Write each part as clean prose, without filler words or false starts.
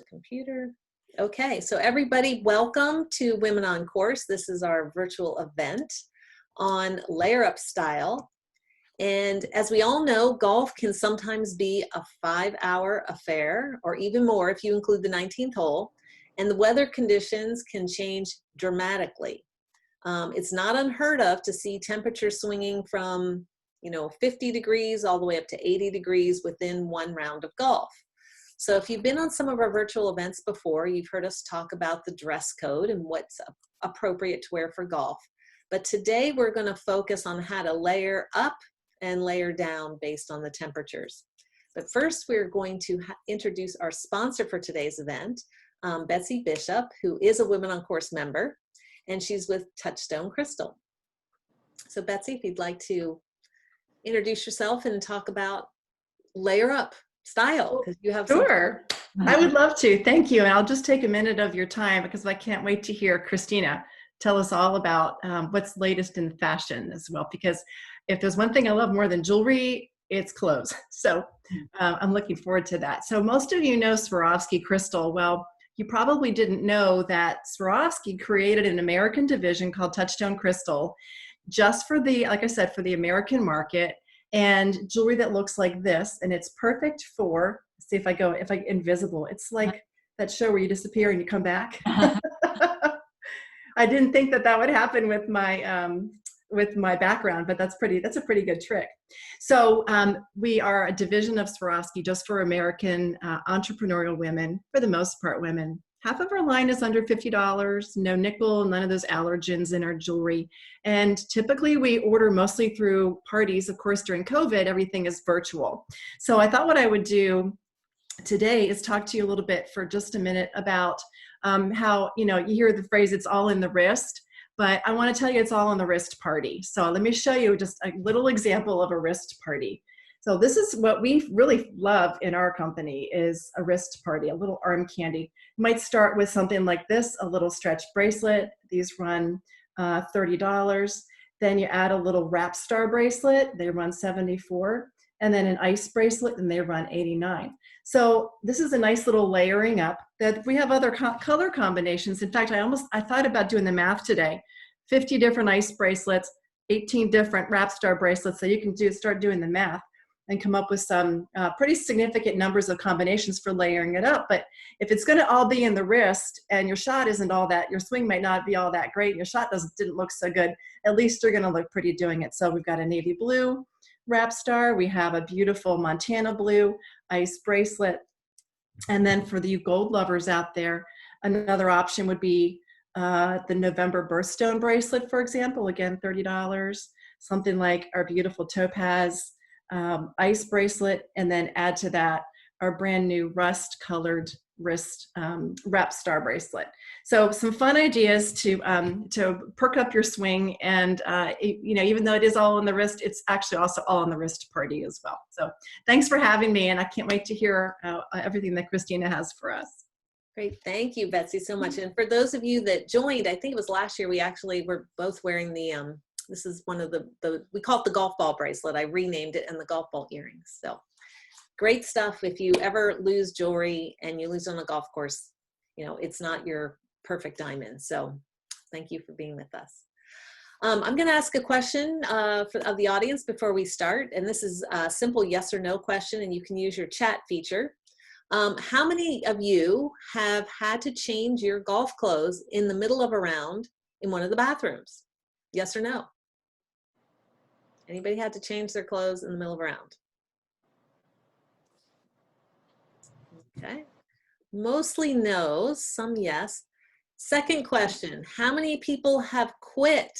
the computer. Okay, so everybody, welcome to Women on Course. This is our virtual event on layer up style. And as we all know, golf can sometimes be a 5-hour affair, or even more if you include the 19th hole, and the weather conditions can change dramatically. It's not unheard of to see temperatures swinging from 50 degrees all the way up to 80 degrees within one round of golf. So if you've been on some of our virtual events before, you've heard us talk about the dress code and what's appropriate to wear for golf. But today we're going to focus on how to layer up and layer down based on the temperatures. But first, we're going to introduce our sponsor for today's event, Betsy Bishop, who is a Women on Course member, and she's with Touchstone Crystal. So Betsy, if you'd like to introduce yourself and talk about layer up style, because you have Sure. I would love to. Thank you. And I'll just take a minute of your time because I can't wait to hear Christina tell us all about what's latest in fashion as well. Because if there's one thing I love more than jewelry, it's clothes. So I'm looking forward to that. So most of you know Swarovski Crystal. Well, you probably didn't know that Swarovski created an American division called Touchstone Crystal just for the, like I said, for the American market, and jewelry that looks like this. And it's perfect for, see if I invisible, it's like that show where you disappear and you come back. I didn't think that would happen with my background, but that's a pretty good trick. So we are a division of Swarovski just for American entrepreneurial women, for the most part women. Half of our line is under $50, no nickel, none of those allergens in our jewelry. And typically we order mostly through parties. Of course, during COVID, everything is virtual. So I thought what I would do today is talk to you a little bit for just a minute about how, you hear the phrase, it's all in the wrist, but I want to tell you it's all in the wrist party. So let me show you just a little example of a wrist party. So this is what we really love in our company, is a wrist party, a little arm candy. You might start with something like this, a little stretch bracelet. These run $30. Then you add a little wrap star bracelet. They run $74. And then an ice bracelet, and they run $89. So this is a nice little layering up. That we have other color combinations. In fact, I thought about doing the math today. 50 different ice bracelets, 18 different wrap star bracelets. So you can start doing the math and come up with some pretty significant numbers of combinations for layering it up. But if it's going to all be in the wrist and your shot isn't all that, your swing might not be all that great, and your shot didn't look so good, at least you're going to look pretty doing it. So we've got a navy blue wrap star. We have a beautiful Montana blue ice bracelet. And then for the gold lovers out there, another option would be the November birthstone bracelet, for example, again, $30. Something like our beautiful topaz ice bracelet, and then add to that our brand new rust colored wrist wrap star bracelet. So some fun ideas to perk up your swing, and even though it is all on the wrist, it's actually also all on the wrist party as well. So thanks for having me, and I can't wait to hear everything that Christina has for us. Great. Thank you, Betsy, so much. And for those of you that joined, I think it was last year, we actually were both wearing the this is one of we call it the golf ball bracelet. I renamed it, and the golf ball earrings. So great stuff. If you ever lose jewelry and you lose on a golf course, it's not your perfect diamond. So thank you for being with us. I'm going to ask a question of the audience before we start. And this is a simple yes or no question, and you can use your chat feature. How many of you have had to change your golf clothes in the middle of a round in one of the bathrooms? Yes or no? Anybody had to change their clothes in the middle of a round? Okay. Mostly no's, some yes. Second question, how many people have quit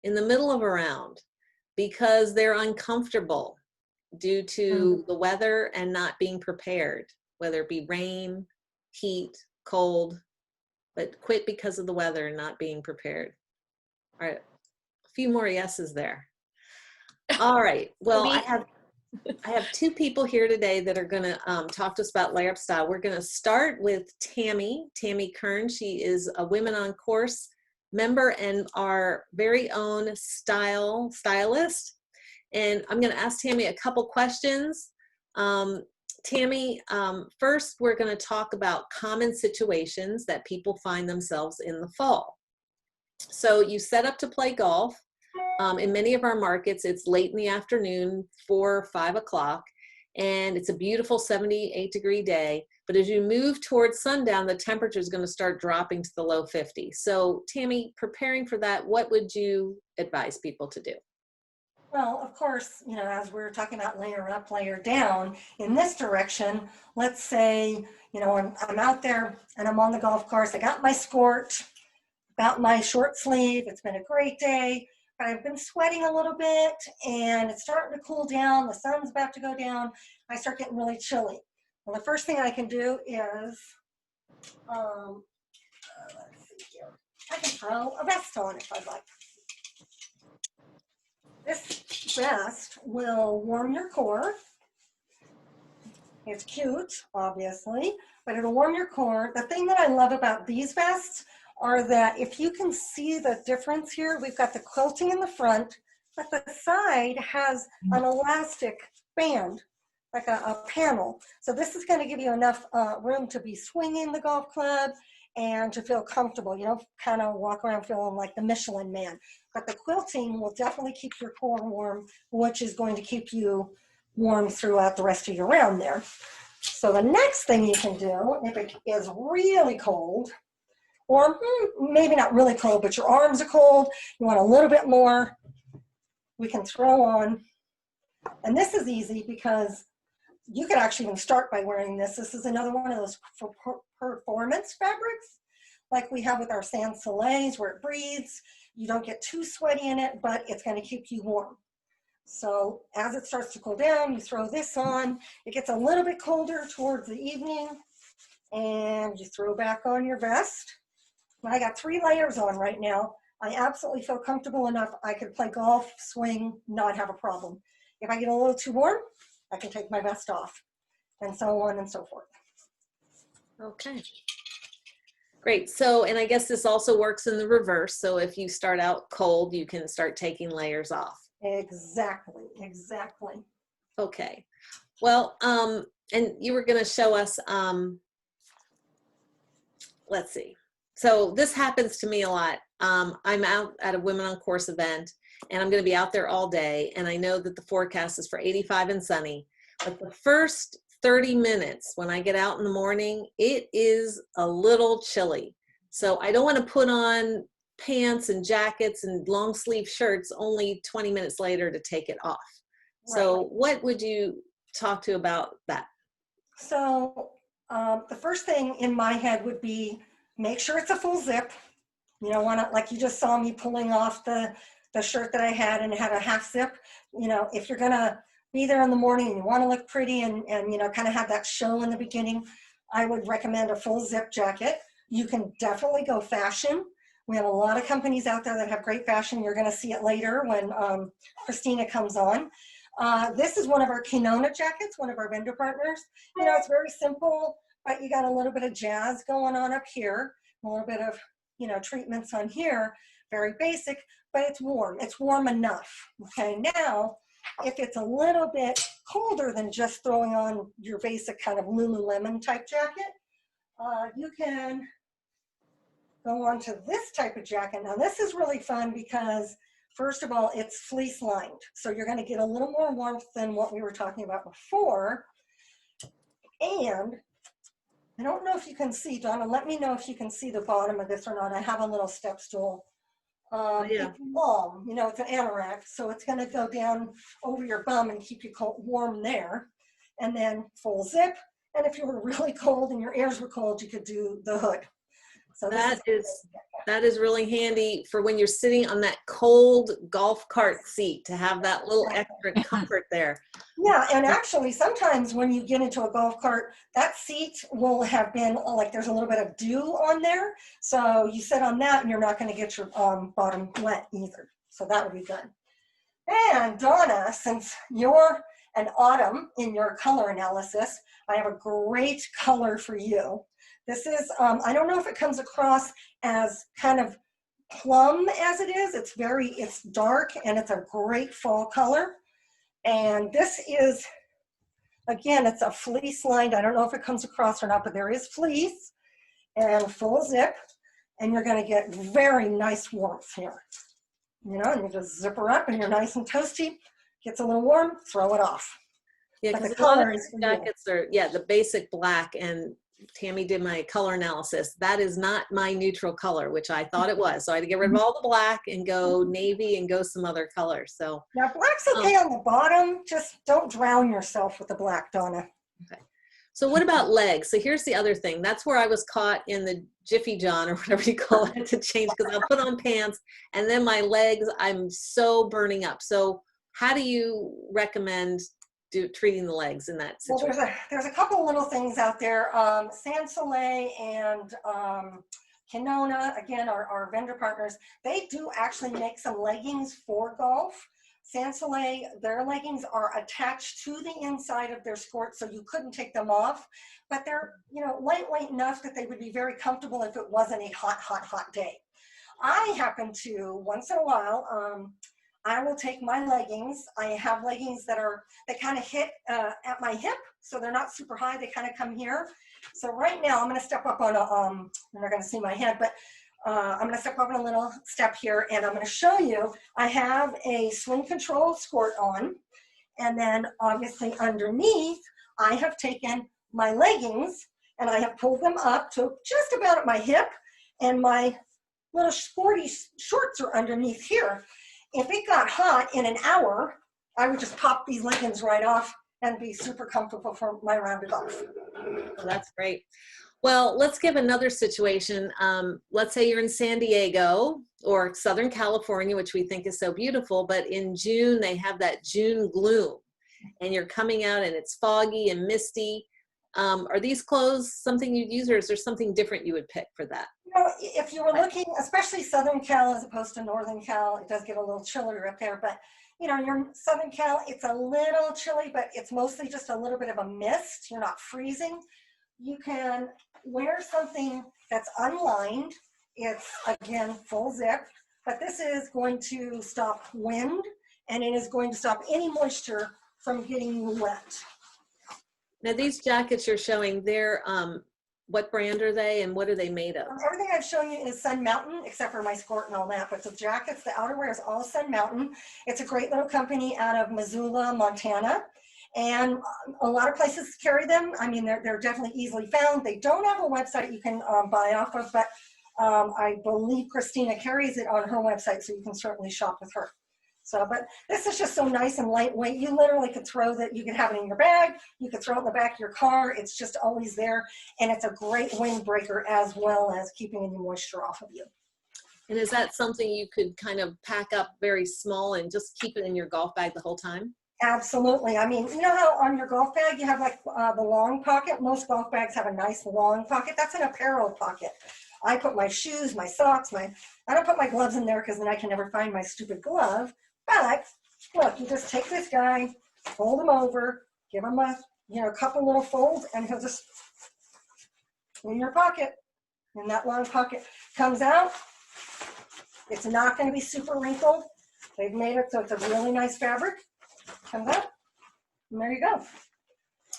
in the middle of a round because they're uncomfortable due to the weather and not being prepared, whether it be rain, heat, cold, but quit because of the weather and not being prepared? All right, a few more yeses there. All right, well, I have two people here today that are going to talk to us about layer up style. We're going to start with Tammy Kern. She is a Women on Course member and our very own stylist. And I'm going to ask Tammy a couple questions Tammy, first we're going to talk about common situations that people find themselves in the fall. So you set up to play golf. In many of our markets, it's late in the afternoon, 4 or 5 o'clock, and it's a beautiful 78-degree day. But as you move towards sundown, the temperature is going to start dropping to the low 50s. So Tammy, preparing for that, what would you advise people to do? Well, of course, you know, as we're talking about layer up, layer down, in this direction, let's say, you know, I'm out there and I'm on the golf course. I got my skort, got my short sleeve. It's been a great day, but I've been sweating a little bit and it's starting to cool down. The sun's about to go down. I start getting really chilly. Well, the first thing I can do is, let's see here. I can throw a vest on if I'd like. This vest will warm your core. It's cute, obviously, but it'll warm your core. The thing that I love about these vests are that if you can see the difference here, we've got the quilting in the front, but the side has an elastic band, like a panel. So this is going to give you enough room to be swinging the golf club and to feel comfortable. You don't kind of walk around feeling like the Michelin man. But the quilting will definitely keep your core warm, which is going to keep you warm throughout the rest of your round there. So the next thing you can do, if it is really cold, or maybe not really cold, but your arms are cold, you want a little bit more, we can throw on. And this is easy because you could actually even start by wearing this. This is another one of those performance fabrics, like we have with our Sans Soleils, where it breathes. You don't get too sweaty in it, but it's going to keep you warm. So as it starts to cool down, you throw this on. It gets a little bit colder towards the evening, and you throw back on your vest. I got 3 layers on right now. I absolutely feel comfortable enough. I could play golf, swing, not have a problem. If I get a little too warm, I can take my vest off, and so on and so forth. Okay. Great. So, and I guess this also works in the reverse. So if you start out cold, you can start taking layers off. Exactly, exactly. Okay. Well, and you were going to show us, let's see. So this happens to me a lot. I'm out at a Women on Course event, and I'm going to be out there all day. And I know that the forecast is for 85 and sunny. But the first 30 minutes when I get out in the morning, it is a little chilly. So I don't want to put on pants and jackets and long sleeve shirts only 20 minutes later to take it off. Right. So what would you talk to about that? So the first thing in my head would be, make sure it's a full zip. You don't want to, like you just saw me pulling off the shirt that I had and it had a half zip. You know, if you're going to be there in the morning and you want to look pretty and you know, kind of have that show in the beginning, I would recommend a full zip jacket. You can definitely go fashion. We have a lot of companies out there that have great fashion. You're going to see it later when Christina comes on. This is one of our Kinona jackets, one of our vendor partners. You know, it's very simple, but you got a little bit of jazz going on up here, a little bit of, you know, treatments on here, very basic, but it's warm. It's warm enough. Okay, now, if it's a little bit colder than just throwing on your basic kind of Lululemon type jacket, you can go on to this type of jacket. Now this is really fun because first of all, it's fleece lined. So you're going to get a little more warmth than what we were talking about before. And I don't know if you can see, Donna, let me know if you can see the bottom of this or not. I have a little step stool. Yeah. It's long, you know, it's an anorak, so it's going to go down over your bum and keep you warm there. And then full zip. And if you were really cold and your ears were cold, you could do the hood. So that is really handy for when you're sitting on that cold golf cart seat to have that little extra comfort there. Yeah, and actually sometimes when you get into a golf cart, that seat will have been like there's a little bit of dew on there. So you sit on that and you're not going to get your bottom wet either. So that would be good. And Donna, since you're an autumn in your color analysis, I have a great color for you. This is, I don't know if it comes across as kind of plum as it is. It's dark and it's a great fall color. And this is Again, it's a fleece lined. I don't know if it comes across or not, but there is fleece and full zip. And you're going to get very nice warmth here. You know, and you just zip her up and you're nice and toasty. Gets a little warm, throw it off. Yeah, But because the a lot color of is for you. jackets are, yeah, the basic black, and Tammy did my color analysis. That is not my neutral color, which I thought it was. So I had to get rid of all the black and go navy and go some other colors. So Now, black's okay on the bottom. Just don't drown yourself with the black, Donna. okay. So what about legs? So here's the other thing. That's where I was caught in the Jiffy John or whatever you call it to change, because I'll put on pants and then my legs, I'm so burning up. So how do you recommend treating the legs in that Well, situation? there's a couple little things out there. Sans Soleil and Kenona, again, our vendor partners, they do actually make some leggings for golf. Sans Soleil, their leggings are attached to the inside of their skirt, so you couldn't take them off. But they're, you know, lightweight enough that they would be very comfortable if it wasn't a hot, hot, hot day. I happen to, once in a while, I will take my leggings. I have leggings that kind of hit at my hip, so they're not super high. They kind of come here. So right now I'm going to step up on a, you're not going to see my head, but I'm going to step up on a little step here, and I'm going to show you. I have a swing control skirt on, and then obviously underneath I have taken my leggings and I have pulled them up to just about at my hip, and my little sporty shorts are underneath here. If it got hot in an hour, I would just pop these leggings right off and be super comfortable for my round of golf. Well, that's great. Well, let's give another situation. Let's say you're in San Diego or Southern California, which we think is so beautiful, but in June, they have that June gloom and you're coming out and it's foggy and misty. Are these clothes something you'd use, or is there something different you would pick for that? You know, if you were looking, especially Southern Cal as opposed to Northern Cal, it does get a little chillier up there, but you know, your Southern Cal, it's a little chilly, but it's mostly just a little bit of a mist. You're not freezing. You can wear something that's unlined. It's, again, full zip, but this is going to stop wind, and it is going to stop any moisture from getting you wet. Now, these jackets you're showing, they're, what brand are they and what are they made of? Everything I've shown you is Sun Mountain, except for my skirt and all that, but the jackets, the outerwear is all Sun Mountain. It's a great little company out of Missoula, Montana. And a lot of places carry them. I mean, they're definitely easily found. They don't have a website you can buy off of, but I believe Christina carries it on her website, so you can certainly shop with her. So, but this is just so nice and lightweight. You literally could throw that, you could have it in your bag, you could throw it in the back of your car. It's just always there. And it's a great windbreaker as well as keeping any moisture off of you. And is that something you could kind of pack up very small and just keep it in your golf bag the whole time? Absolutely. I mean, you know how on your golf bag you have like the long pocket? Most golf bags have a nice long pocket. That's an apparel pocket. I put my shoes, my socks, I don't put my gloves in there because then I can never find my stupid glove. But look, you just take this guy, fold him over, give him a, you know, a couple little folds, and he'll just in your pocket. And that long pocket comes out. It's not going to be super wrinkled. They've made it so it's a really nice fabric. Comes out, and there you go.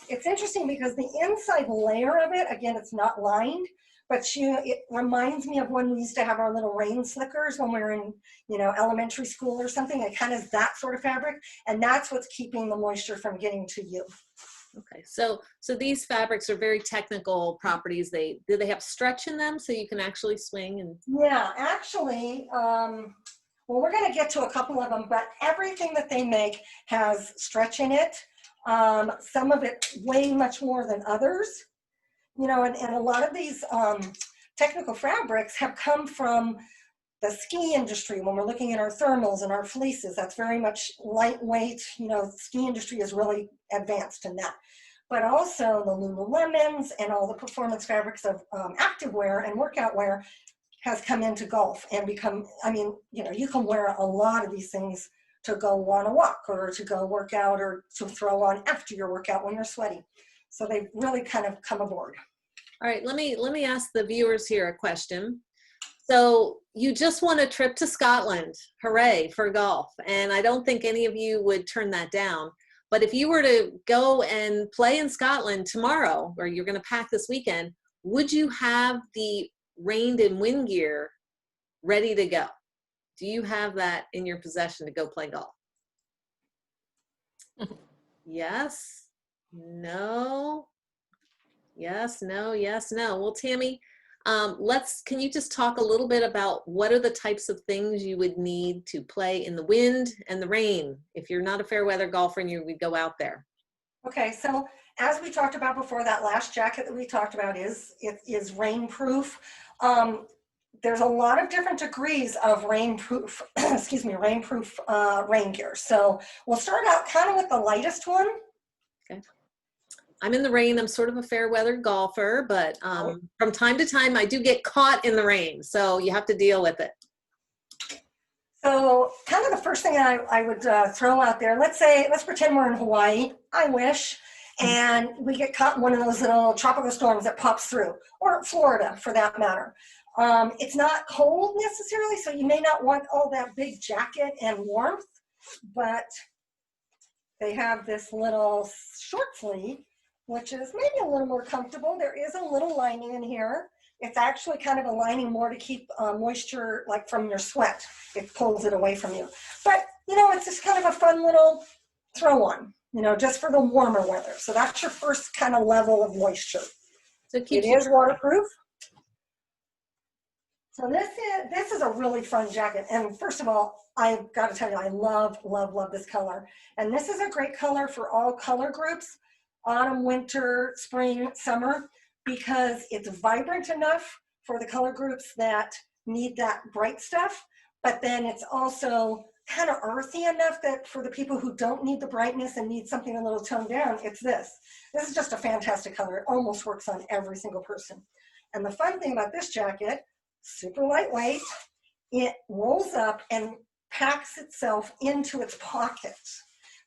It's interesting because the inside layer of it, again, it's not lined, but it reminds me of when we used to have our little rain slickers when we were in, you know, elementary school or something. It kind of is that sort of fabric, and that's what's keeping the moisture from getting to you. Okay, so these fabrics are very technical properties. Do they have stretch in them so you can actually swing? And Yeah, actually, well, we're going to get to a couple of them, but everything that they make has stretch in it. Some of it way much more than others. You know, and a lot of these technical fabrics have come from the ski industry. When we're looking at our thermals and our fleeces, that's very much lightweight. You know, the ski industry is really advanced in that. But also the Lululemons and all the performance fabrics of activewear and workout wear has come into golf and become, I mean, you know, you can wear a lot of these things to go on a walk or to go work out or to throw on after your workout when you're sweaty. So they've really kind of come aboard. all right, let me ask the viewers here a question. So you just won a trip to Scotland. Hooray for golf. And I don't think any of you would turn that down. But if you were to go and play in Scotland tomorrow, or you're going to pack this weekend, would you have the rain and wind gear ready to go? Do you have that in your possession to go play golf? Yes, no, yes, no, yes, no. Well, Tammy, can you just talk a little bit about what are the types of things you would need to play in the wind and the rain? If you're not a fair weather golfer and you would go out there. Okay, so as we talked about before, that last jacket that we talked about is rainproof. There's a lot of different degrees of rainproof, excuse me, rainproof rain gear. So we'll start out kind of with the lightest one. Okay. I'm in the rain. I'm sort of a fair weather golfer, but from time to time I do get caught in the rain. So you have to deal with it. So kind of the first thing I would throw out there, let's pretend we're in Hawaii, I wish, and we get caught in one of those little tropical storms that pops through, or Florida for that matter. It's not cold necessarily, so you may not want all that big jacket and warmth, but they have this little short sleeve, which is maybe a little more comfortable. There is a little lining in here. It's actually kind of a lining more to keep moisture like from your sweat. It pulls it away from you. But, you know, it's just kind of a fun little throw on, you know, just for the warmer weather. So that's your first kind of level of moisture. So it is waterproof. So this is a really fun jacket. And first of all, I've got to tell you, I love, love, love this color. And this is a great color for all color groups, autumn, winter, spring, summer, because it's vibrant enough for the color groups that need that bright stuff, but then it's also kind of earthy enough that for the people who don't need the brightness and need something a little toned down, it's this. This is just a fantastic color. It almost works on every single person. And the fun thing about this jacket, super lightweight, it rolls up and packs itself into its pocket.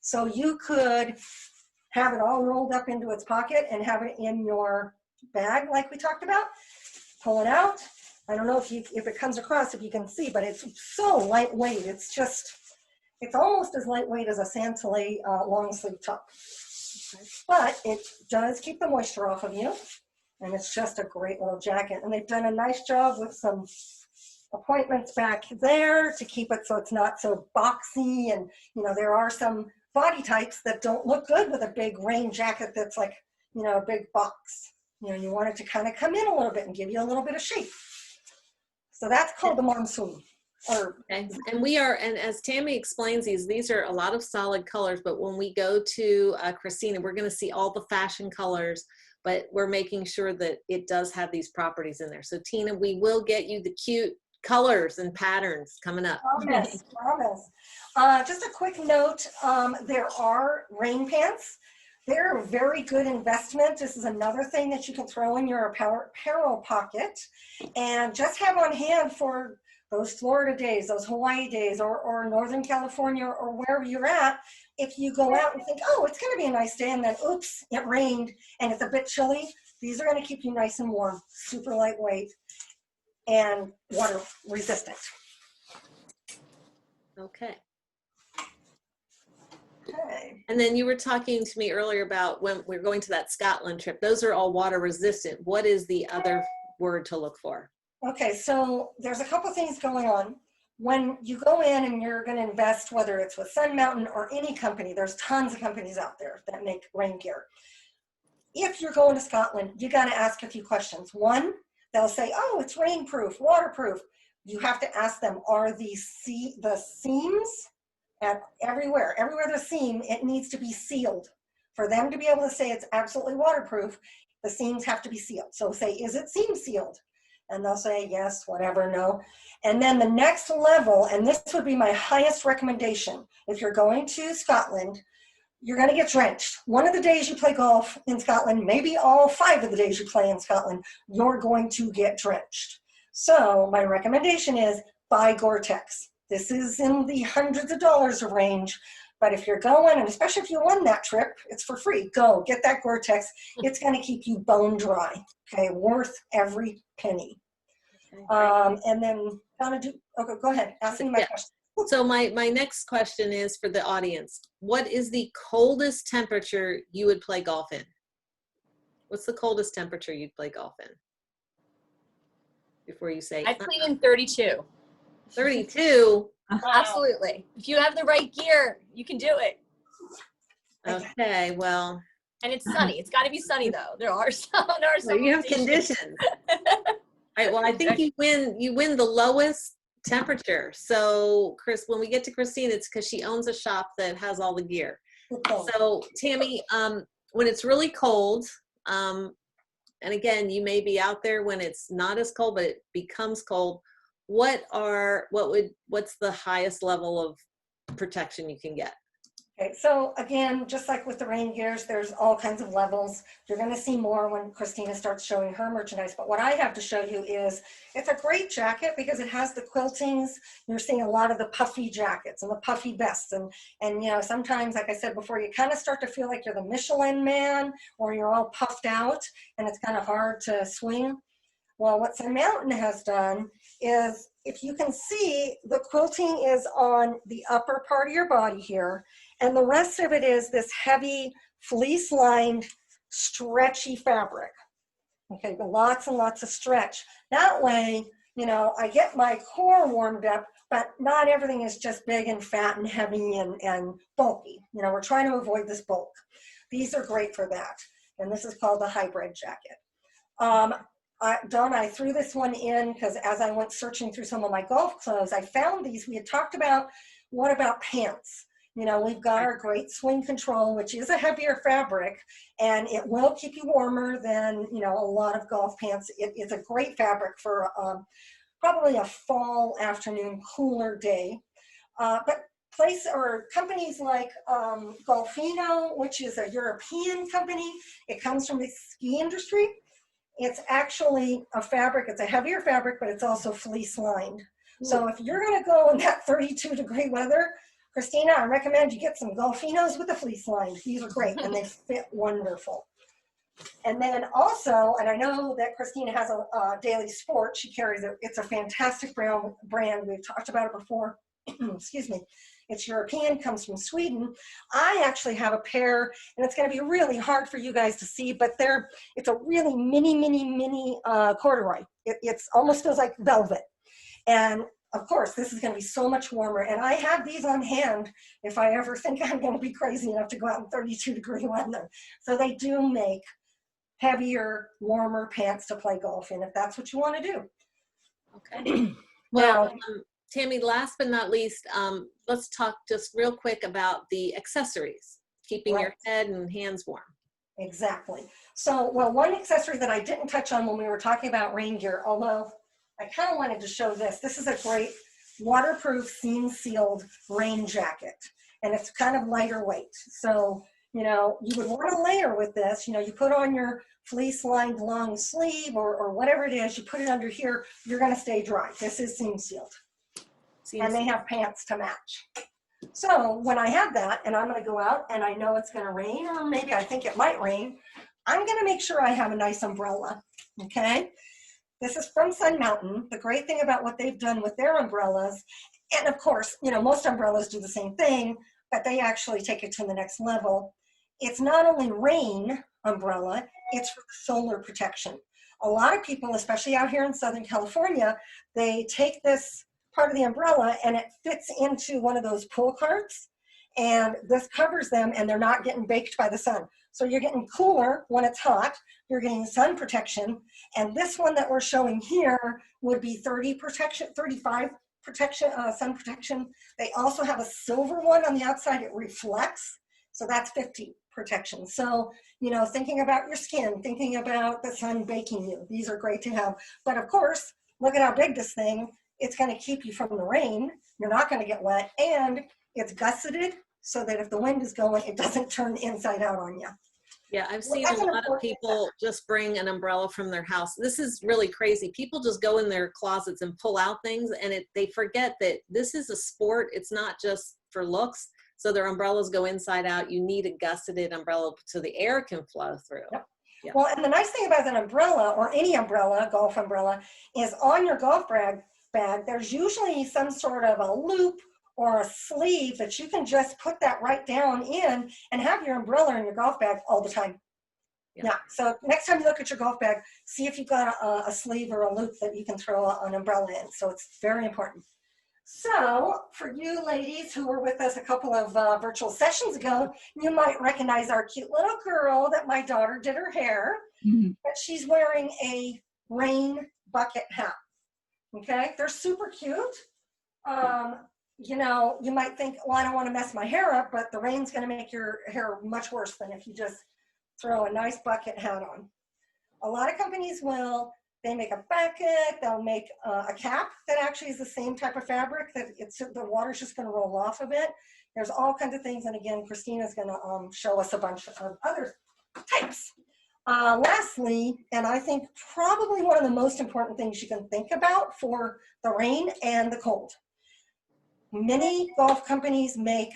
So you could have it all rolled up into its pocket and have it in your bag like we talked about. Pull it out. I don't know if it comes across, if you can see, but it's so lightweight. It's almost as lightweight as a Santalay long sleeve top. Okay. But it does keep the moisture off of you. And it's just a great little jacket. And they've done a nice job with some appointments back there to keep it so it's not so boxy. And, you know, there are some body types that don't look good with a big rain jacket that's like, you know, a big box. You know, you want it to kind of come in a little bit and give you a little bit of shape. So that's called the monsoon. Okay. And as Tammy explains these are a lot of solid colors, but when we go to Christina, we're going to see all the fashion colors, but we're making sure that it does have these properties in there. So Tina, we will get you the cute colors and patterns coming up. Promise, promise. Just a quick note, there are rain pants. They're a very good investment. This is another thing that you can throw in your apparel pocket and just have on hand for those Florida days, those Hawaii days, or Northern California, or wherever you're at. If you go out and think, oh, it's going to be a nice day, and then, oops, it rained, and it's a bit chilly, these are going to keep you nice and warm, super lightweight, and water resistant. Okay. Okay. And then you were talking to me earlier about when we're going to that Scotland trip. Those are all water resistant. What is the other word to look for? Okay, so there's a couple things going on. When you go in and you're going to invest, whether it's with Sun Mountain or any company, there's tons of companies out there that make rain gear. If you're going to Scotland, you got to ask a few questions. One, they'll say, oh, it's rainproof, waterproof. You have to ask them, are the seams at everywhere there's a seam, it needs to be sealed. For them to be able to say it's absolutely waterproof, the seams have to be sealed. So say, is it seam sealed? And they'll say, yes, whatever, no. And then the next level, and this would be my highest recommendation, if you're going to Scotland, you're going to get drenched. One of the days you play golf in Scotland, maybe all 5 of the days you play in Scotland, you're going to get drenched. So my recommendation is buy Gore-Tex. This is in the hundreds of dollars range, but if you're going, and especially if you won that trip, it's for free. Go, get that Gore-Tex. It's going to keep you bone dry, okay? Worth every penny. Okay, and then, Donna, okay, go ahead. Ask me my question. So my next question is for the audience. What is the coldest temperature you would play golf in? What's the coldest temperature you'd play golf in? Before you say I'd play in 32. 32. Absolutely. If you have the right gear, you can do it. Okay, well, And it's sunny. It's got to be sunny though. There are some so you have limitations. conditions. All right, well, I think you win the lowest temperature. So Chris, when we get to Christine, it's because she owns a shop that has all the gear. So Tammy, when it's really cold, and again, you may be out there when it's not as cold, but it becomes cold. What's the highest level of protection you can get? Okay, so again, just like with the rain gears, there's all kinds of levels. You're going to see more when Christina starts showing her merchandise. But what I have to show you is it's a great jacket because it has the quiltings. You're seeing a lot of the puffy jackets and the puffy vests. And you know, sometimes, like I said before, you kind of start to feel like you're the Michelin man or you're all puffed out and it's kind of hard to swing. Well, what Sun Mountain has done is, if you can see, the quilting is on the upper part of your body here, and the rest of it is this heavy fleece-lined, stretchy fabric. Okay, but lots and lots of stretch. That way, you know, I get my core warmed up, but not everything is just big and fat and heavy and bulky. You know, we're trying to avoid this bulk. These are great for that, and this is called the hybrid jacket. Dawn, I threw this one in because as I went searching through some of my golf clothes, I found these. We had talked about, what about pants? You know, we've got our great swing control, which is a heavier fabric, and it will keep you warmer than, you know, a lot of golf pants. It's a great fabric for probably a fall afternoon cooler day. But companies like Golfino, which is a European company, it comes from the ski industry. It's actually a fabric, it's a heavier fabric, but it's also fleece lined. So if you're gonna go in that 32-degree weather, Christina, I recommend you get some Golfinos with the fleece lined. These are great and they fit wonderful. And then also, and I know that Christina has a Daily Sport, she carries it. It's a fantastic brand. We've talked about it before. Excuse me. It's European, comes from Sweden. I actually have a pair, and it's going to be really hard for you guys to see, but it's a really mini corduroy. It's almost feels like velvet. And of course, this is going to be so much warmer. And I have these on hand if I ever think I'm going to be crazy enough to go out in 32-degree weather. So they do make heavier, warmer pants to play golf in if that's what you want to do. Okay. Well, Tammy, last but not least, let's talk just real quick about the accessories, keeping your head and hands warm. Exactly. So, well, one accessory that I didn't touch on when we were talking about rain gear, although I kind of wanted to show this. This is a great waterproof, seam-sealed rain jacket, and it's kind of lighter weight. So, you know, you would want to layer with this. You know, you put on your fleece-lined long sleeve or whatever it is, you put it under here, you're going to stay dry. This is seam-sealed. And they have pants to match. So when I have that and I'm going to go out and I know it's going to rain, or maybe I think it might rain, I'm going to make sure I have a nice umbrella. Okay. This is from Sun Mountain. The great thing about what they've done with their umbrellas, and of course, you know, most umbrellas do the same thing, but they actually take it to the next level. It's not only rain umbrella, it's for solar protection. A lot of people, especially out here in Southern California, they take this part of the umbrella and it fits into one of those pull carts, and this covers them and they're not getting baked by the sun. So you're getting cooler when it's hot, you're getting sun protection, and this one that we're showing here would be 35 protection, sun protection. They also have a silver one on the outside, it reflects, so that's 50 protection. So, you know, thinking about your skin, thinking about the sun baking you, these are great to have. But of course, look at how big this thing, it's going to keep you from the rain, you're not going to get wet, and it's gusseted so that if the wind is going, it doesn't turn inside out on you. Yeah, I've seen a lot of people just bring an umbrella from their house. This is really crazy. People just go in their closets and pull out things, and they forget that this is a sport. It's not just for looks. So their umbrellas go inside out. You need a gusseted umbrella so the air can flow through. Yep. Yeah. Well, and the nice thing about an umbrella, or any umbrella, golf umbrella, is on your golf bag, there's usually some sort of a loop or a sleeve that you can just put that right down in and have your umbrella in your golf bag all the time. Yeah. So next time you look at your golf bag, see if you've got a sleeve or a loop that you can throw an umbrella in. So it's very important. So for you ladies who were with us a couple of virtual sessions ago, you might recognize our cute little girl that my daughter did her hair, but she's wearing a rain bucket hat. Okay, they're super cute. You know, you might think, well, I don't want to mess my hair up, but the rain's going to make your hair much worse than if you just throw a nice bucket hat on. A lot of companies will, they make a bucket, they'll make a cap that actually is the same type of fabric that the water's just going to roll off of it. There's all kinds of things. And again, Christina's going to show us a bunch of other types. Lastly, and I think probably one of the most important things you can think about for the rain and the cold. Many golf companies make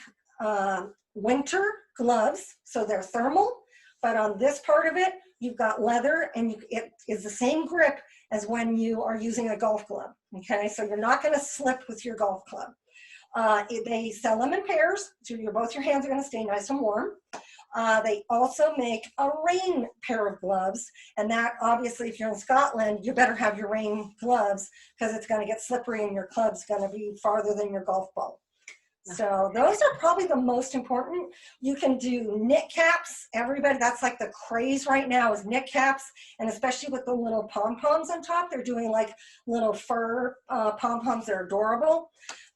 winter gloves, so they're thermal, but on this part of it, you've got leather, and it is the same grip as when you are using a golf glove, okay? So you're not gonna slip with your golf club. They sell them in pairs, so both your hands are gonna stay nice and warm. They also make a rain pair of gloves, and that obviously if you're in Scotland, you better have your rain gloves because it's gonna get slippery and your club's gonna be farther than your golf ball. So those are probably the most important. You can do knit caps. Everybody, that's like the craze right now is knit caps, and especially with the little pom-poms on top. They're doing like little fur pom-poms. They're adorable.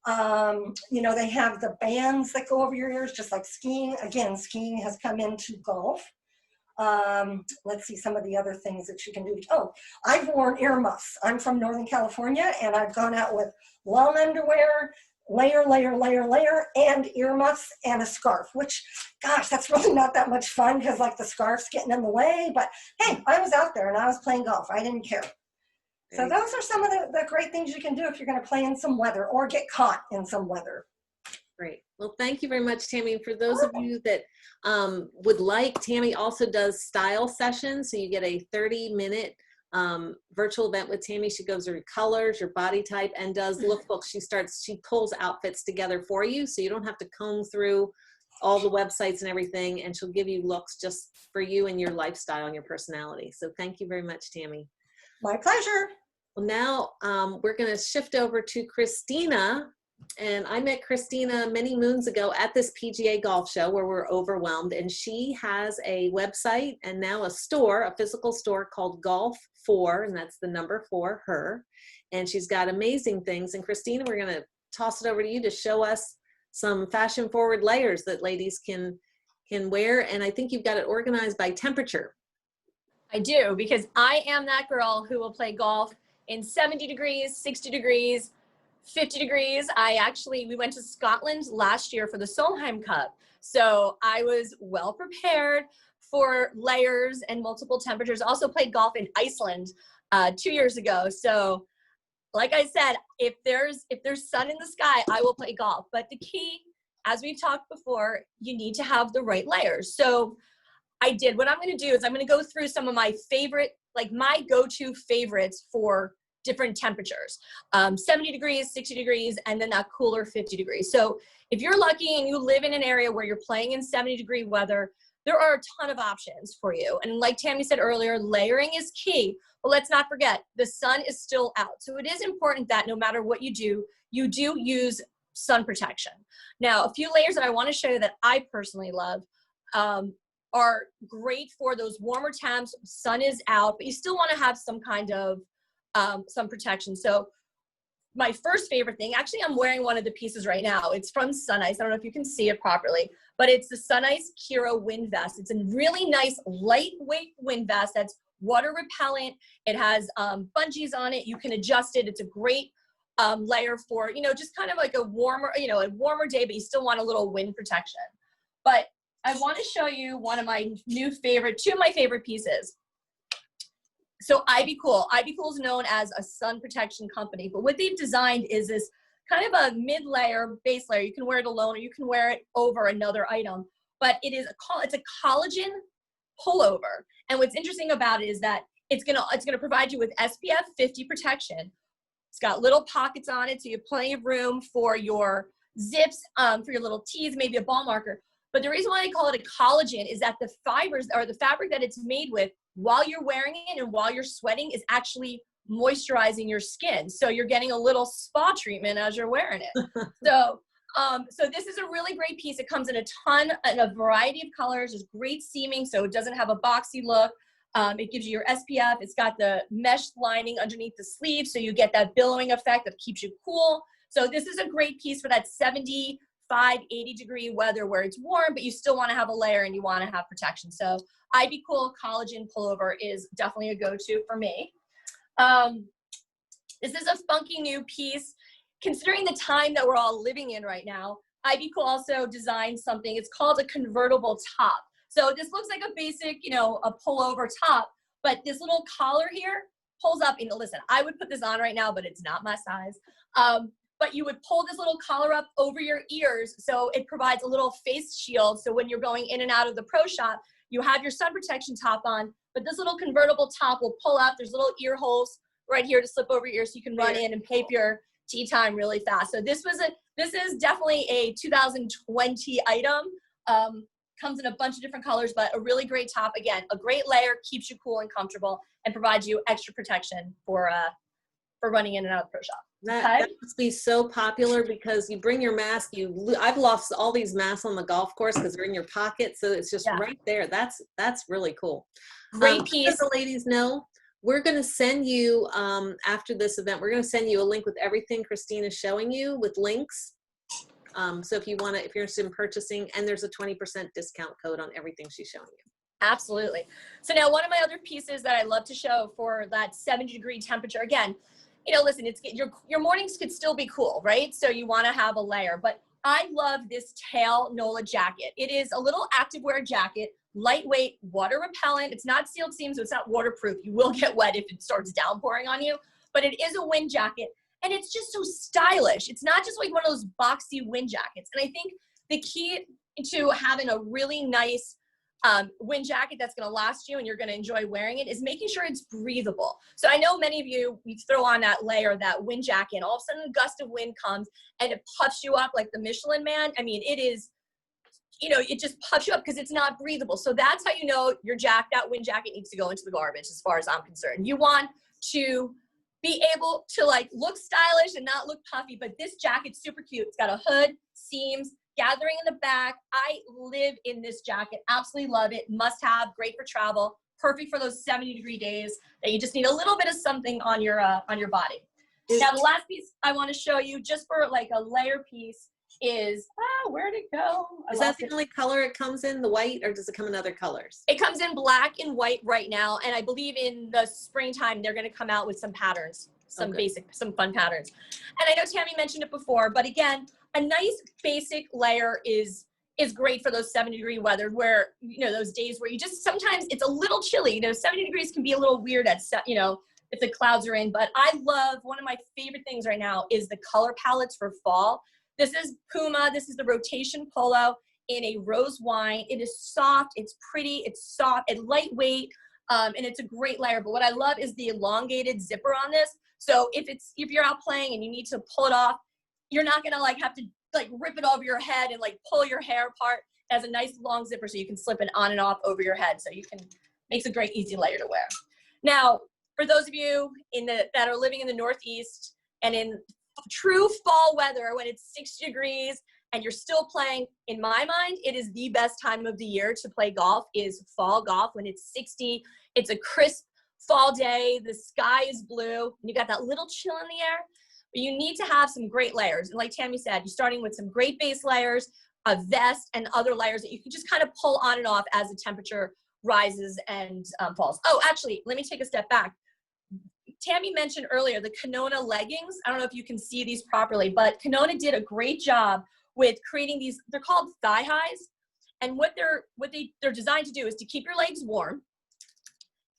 You know, they have the bands that go over your ears, just like skiing. Again, skiing has come into golf. Let's see some of the other things that you can do. Oh, I've worn earmuffs. I'm from Northern California, and I've gone out with long underwear, layer, and earmuffs and a scarf, which, gosh, that's really not that much fun because like the scarf's getting in the way, but hey, I was out there and I was playing golf. I didn't care. So those are some of the great things you can do if you're going to play in some weather or get caught in some weather. Great. Well, thank you very much, Tammy. For those of you that would like, Tammy also does style sessions. So you get a 30-minute virtual event with Tammy. She goes through colors, your body type, and does lookbooks. She pulls outfits together for you, so you don't have to comb through all the websites and everything, and she'll give you looks just for you and your lifestyle and your personality. So thank you very much, Tammy. My pleasure. Well, now we're going to shift over to Christina. And I met Christina many moons ago at this PGA golf show where we're overwhelmed. And she has a website and now a store, a physical store called Golf4, and that's the number 4, her. And she's got amazing things. And Christina, we're going to toss it over to you to show us some fashion forward layers that ladies can wear. And I think you've got it organized by temperature. I do, because I am that girl who will play golf in 70 degrees, 60 degrees, 50 degrees. We went to Scotland last year for the Solheim Cup. So I was well prepared for layers and multiple temperatures. Also played golf in Iceland 2 years ago. So like I said, if there's sun in the sky, I will play golf. But the key, as we've talked before, you need to have the right layers. So what I'm going to do is I'm going to go through some of my favorite, like my go-to favorites for different temperatures, 70 degrees, 60 degrees, and then that cooler 50 degrees. So if you're lucky and you live in an area where you're playing in 70-degree weather, there are a ton of options for you. And like Tammy said earlier, layering is key. But let's not forget, the sun is still out. So it is important that no matter what you do use sun protection. Now, a few layers that I want to show you that I personally love are great for those warmer temps. Sun is out, but you still want to have some kind of sun protection. So my first favorite thing, actually I'm wearing one of the pieces right now. It's from Sun Ice. I don't know if you can see it properly, but it's the Sun Ice Kiro wind vest. It's a really nice lightweight wind vest that's water repellent. It has bungees on it. You can adjust it. It's a great layer for, just kind of like a warmer day, but you still want a little wind protection. But I want to show you two of my favorite pieces. So Ivy Cool. Ivy Cool is known as a sun protection company, but what they've designed is this kind of a mid-layer, base layer. You can wear it alone or you can wear it over another item, but it's a collagen pullover. And what's interesting about it is that it's gonna provide you with SPF 50 protection. It's got little pockets on it, so you have plenty of room for your zips for your little tees, maybe a ball marker. But the reason why I call it a collagen is that the fibers or the fabric that it's made with while you're wearing it and while you're sweating is actually moisturizing your skin. So you're getting a little spa treatment as you're wearing it. So this is a really great piece. It comes in a variety of colors. There's great seaming, so it doesn't have a boxy look. It gives you your SPF. It's got the mesh lining underneath the sleeve, so you get that billowing effect that keeps you cool. So this is a great piece for that 75, 80 degree weather where it's warm, but you still want to have a layer and you want to have protection. So Ivy Cool collagen pullover is definitely a go-to for me. This is a funky new piece. Considering the time that we're all living in right now, Ivy Cool also designed something. It's called a convertible top. So this looks like a basic, a pullover top, but this little collar here pulls up. Listen, I would put this on right now, but it's not my size. But you would pull this little collar up over your ears, so it provides a little face shield. So when you're going in and out of the pro shop, you have your sun protection top on, but this little convertible top will pull up. There's little ear holes right here to slip over your ears, so you can run in and pay for your tea time really fast. So this is definitely a 2020 item. Comes in a bunch of different colors, but a really great top. Again, a great layer, keeps you cool and comfortable, and provides you extra protection for running in and out of the pro shop. That must be so popular because you bring your mask. I've lost all these masks on the golf course because they're in your pocket, so it's just right there. That's really cool. Great piece. As the ladies know, we're going to send you after this event. We're going to send you a link with everything Christina's showing you with links. So if you're interested in purchasing, and there's a 20% discount code on everything she's showing you. Absolutely. So now one of my other pieces that I love to show for that 70-degree temperature, again, listen, it's your mornings could still be cool, right? So you want to have a layer, but I love this tail NOLA jacket. It is a little activewear jacket, lightweight, water repellent. It's not sealed seam, so it's not waterproof. You will get wet if it starts downpouring on you, but it is a wind jacket. And it's just so stylish. It's not just like one of those boxy wind jackets. And I think the key to having a really nice wind jacket that's going to last you and you're going to enjoy wearing it is making sure it's breathable. So I know many of you throw on that layer, that wind jacket, and all of a sudden a gust of wind comes and it puffs you up like the Michelin Man. I mean, it is, it just puffs you up because it's not breathable. So that's how you know that wind jacket needs to go into the garbage as far as I'm concerned. You want to be able to look stylish and not look puffy, but this jacket's super cute. It's got a hood, seams, gathering in the back. I live in this jacket, absolutely love it. Must have, great for travel, perfect for those 70-degree days that you just need a little bit of something on your body. Now the last piece I want to show you, just for a layer piece, is where'd it go? Is that the only color it comes in, the white, or does it come in other colors? It comes in black and white right now, and I believe in the springtime they're going to come out with some patterns, some fun patterns. And I know Tammy mentioned it before, but again, a nice basic layer is great for those 70-degree weather where, those days where you just, sometimes it's a little chilly. 70 degrees can be a little weird at, if the clouds are in, but I love, one of my favorite things right now is the color palettes for fall. This is Puma. This is the rotation polo in a rose wine. It is soft. It's pretty. It's soft and lightweight, and it's a great layer. But what I love is the elongated zipper on this. So if you're out playing and you need to pull it off, you're not gonna have to rip it over your head and pull your hair apart. It has a nice long zipper so you can slip it on and off over your head. So makes a great easy layer to wear. Now, for those of you that are living in the Northeast and in true fall weather, when it's 60 degrees and you're still playing, in my mind, it is the best time of the year to play golf is fall golf when it's 60. It's a crisp fall day. The sky is blue and you got that little chill in the air, but you need to have some great layers. And like Tammy said, you're starting with some great base layers, a vest, and other layers that you can just kind of pull on and off as the temperature rises and falls. Oh, actually, let me take a step back. Tammy mentioned earlier the Kenona leggings. I don't know if you can see these properly, but Kenona did a great job with creating these. They're called thigh highs, and what they're designed to do is to keep your legs warm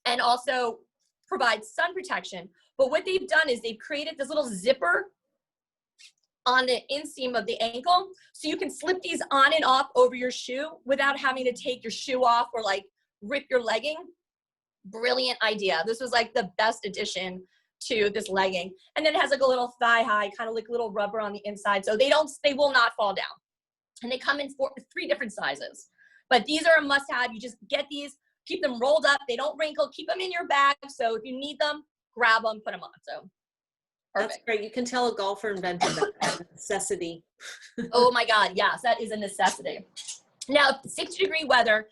and also provide sun protection. But what they've done is they've created this little zipper on the inseam of the ankle, so you can slip these on and off over your shoe without having to take your shoe off or rip your legging. Brilliant idea. This was the best addition to this legging. And then it has like a little thigh high, kind of like little rubber on the inside. So they will not fall down. And they come in 3 different sizes. But these are a must have. You just get these, keep them rolled up. They don't wrinkle, keep them in your bag. So if you need them, grab them, put them on. So perfect. That's great. You can tell a golfer invented that necessity. Oh my God, yes, that is a necessity. Now, 60-degree weather,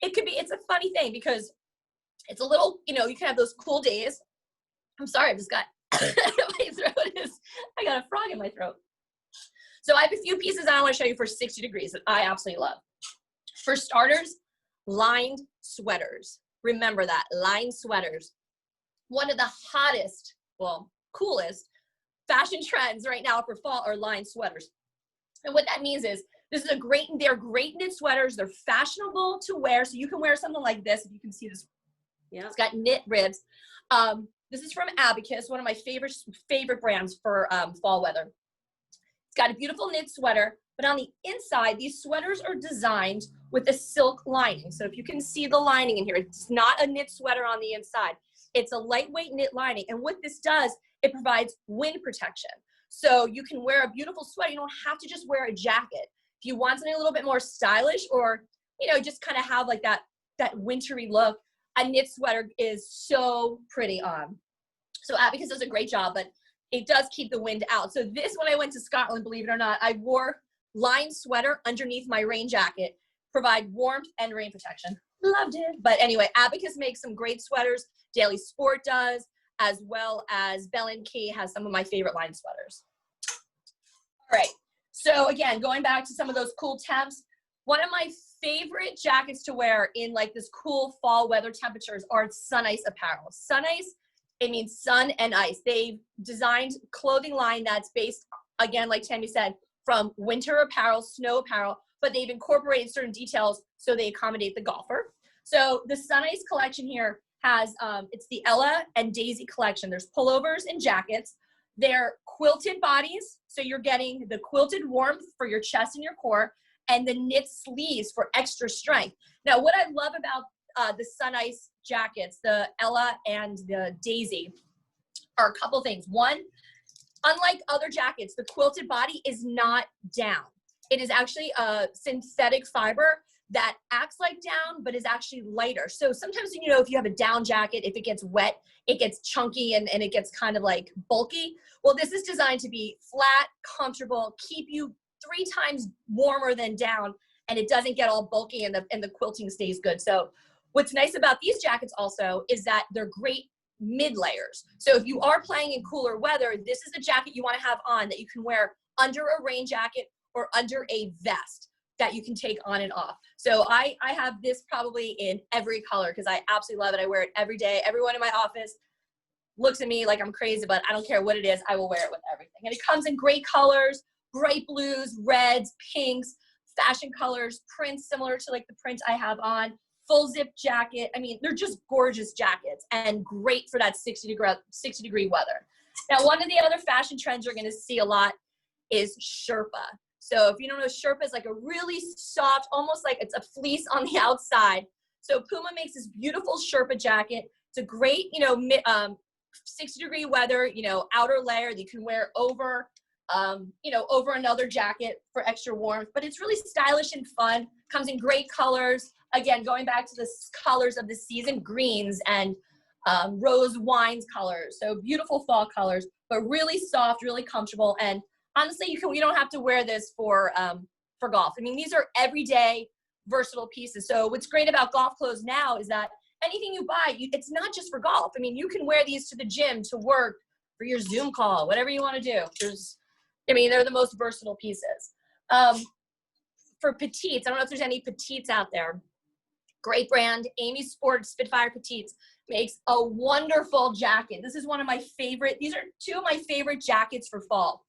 it's a funny thing because it's a little, you can have those cool days. I'm sorry, I've just got, I got a frog in my throat. So I have a few pieces that I want to show you for 60 degrees that I absolutely love. For starters, lined sweaters. Remember that, lined sweaters. One of the hottest, coolest fashion trends right now for fall are lined sweaters. And what that means is they're great knit sweaters. They're fashionable to wear. So you can wear something like this. If you can see this, Yeah, it's got knit ribs. This is from Abacus, one of my favorite brands for fall weather. It's got a beautiful knit sweater, but on the inside, these sweaters are designed with a silk lining. So if you can see the lining in here, it's not a knit sweater on the inside. It's a lightweight knit lining. And what this does, it provides wind protection. So you can wear a beautiful sweater. You don't have to just wear a jacket. If you want something a little bit more stylish or, just kind of have like that wintry look, a knit sweater is so pretty on. So Abacus does a great job, but it does keep the wind out. So this, when I went to Scotland, believe it or not, I wore lined sweater underneath my rain jacket, provide warmth and rain protection. Loved it. But anyway, Abacus makes some great sweaters. Daily Sport does, as well as Bell & Key has some of my favorite lined sweaters. All right. So again, going back to some of those cool temps, one of my favorite jackets to wear in like this cool fall weather temperatures are Sun Ice apparel. Sun Ice, it means sun and ice. They've designed clothing line that's based, again, like Tammy said, from winter apparel, snow apparel, but they've incorporated certain details so they accommodate the golfer. So the Sun Ice collection here has, it's the Ella and Daisy collection. There's pullovers and jackets. They're quilted bodies, so you're getting the quilted warmth for your chest and your core, and the knit sleeves for extra strength. Now, what I love about the Sun Ice jackets, the Ella and the Daisy, are a couple things. One, unlike other jackets, the quilted body is not down. It is actually a synthetic fiber that acts like down, but is actually lighter. So sometimes, if you have a down jacket, if it gets wet, it gets chunky and it gets kind of like bulky. Well, this is designed to be flat, comfortable, keep you 3 times warmer than down, and it doesn't get all bulky and the quilting stays good. So what's nice about these jackets also is that they're great mid layers. So if you are playing in cooler weather, this is a jacket you want to have on that you can wear under a rain jacket or under a vest that you can take on and off. So I have this probably in every color because I absolutely love it. I wear it every day. Everyone in my office looks at me like I'm crazy, but I don't care what it is. I will wear it with everything. And it comes in great colors, bright blues, reds, pinks, fashion colors, prints similar to like the print I have on, full zip jacket. I mean, they're just gorgeous jackets and great for that 60 degree weather. Now, one of the other fashion trends you're gonna see a lot is Sherpa. So if you don't know, Sherpa is like a really soft, almost like it's a fleece on the outside. So Puma makes this beautiful Sherpa jacket. It's a great, 60 degree weather, outer layer that you can wear over, over another jacket for extra warmth, but it's really stylish and fun. Comes in great colors. Again, going back to the colors of the season, greens and rose wines colors. So beautiful fall colors, but really soft, really comfortable. And honestly, you don't have to wear this for golf. I mean, these are everyday versatile pieces. So what's great about golf clothes now is that anything you buy, it's not just for golf. I mean, you can wear these to the gym, to work, for your Zoom call, whatever you want to do. They're the most versatile pieces. For petites, I don't know if there's any petites out there. Great brand, Amy Sport Spitfire Petites makes a wonderful jacket. This is one of my favorite. These are 2 of my favorite jackets for fall.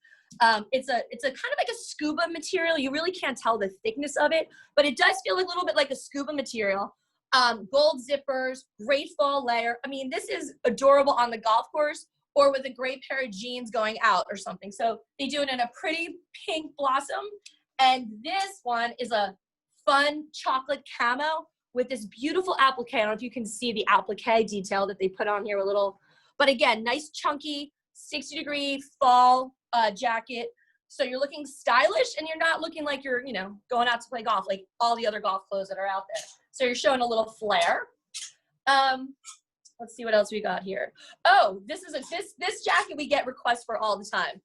It's a kind of like a scuba material. You really can't tell the thickness of it, but it does feel a little bit like a scuba material. Gold zippers, great fall layer. I mean, this is adorable on the golf course or with a great pair of jeans going out or something. So they do it in a pretty pink blossom. And this one is a fun chocolate camo with this beautiful applique. I don't know if you can see the applique detail that they put on here a little, But again, nice chunky 60-degree fall jacket. So you're looking stylish and you're not looking like you're, you know, going out to play golf like all the other golf clothes that are out there. So you're showing a little flair. Let's see what else we got here. Oh, this jacket we get requests for all the time.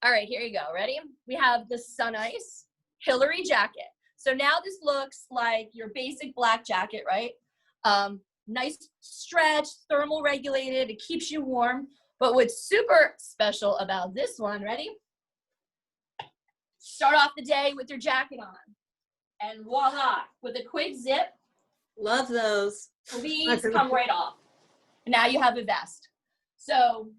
All right, here you go. Ready? We have the Sun Ice Hillary jacket. So now this looks like your basic black jacket, right? Nice stretch, thermal regulated. It keeps you warm. But what's super special about this one, ready? Start off the day with your jacket on. And voila, with a quick zip, Love those. sleeves come right off. And now you have a vest. So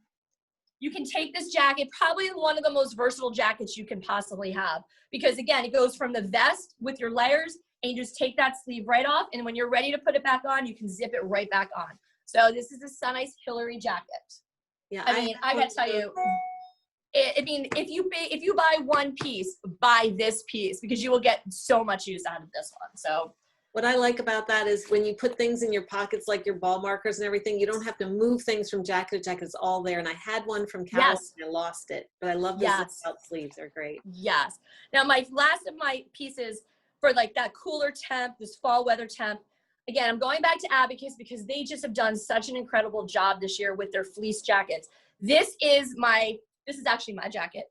you can take this jacket, probably one of the most versatile jackets you can possibly have. Because again, it goes from the vest with your layers, and you just take that sleeve right off. And when you're ready to put it back on, you can zip it right back on. So this is the Sun Ice Hillary jacket. Yeah, I mean, I gotta tell you, if you buy one piece, buy this piece because you will get so much use out of this one. So what I like about that is when you put things in your pockets, like your ball markers and everything, you don't have to move things from jacket to jacket. It's all there. And I had one from California, Yes. I lost it, but I love the zip out sleeves. They're great. yes. Now my last of my pieces for like that cooler temp, this fall weather temp. Again, I'm going back to Abacus because they just have done such an incredible job this year with their fleece jackets. This is actually my jacket.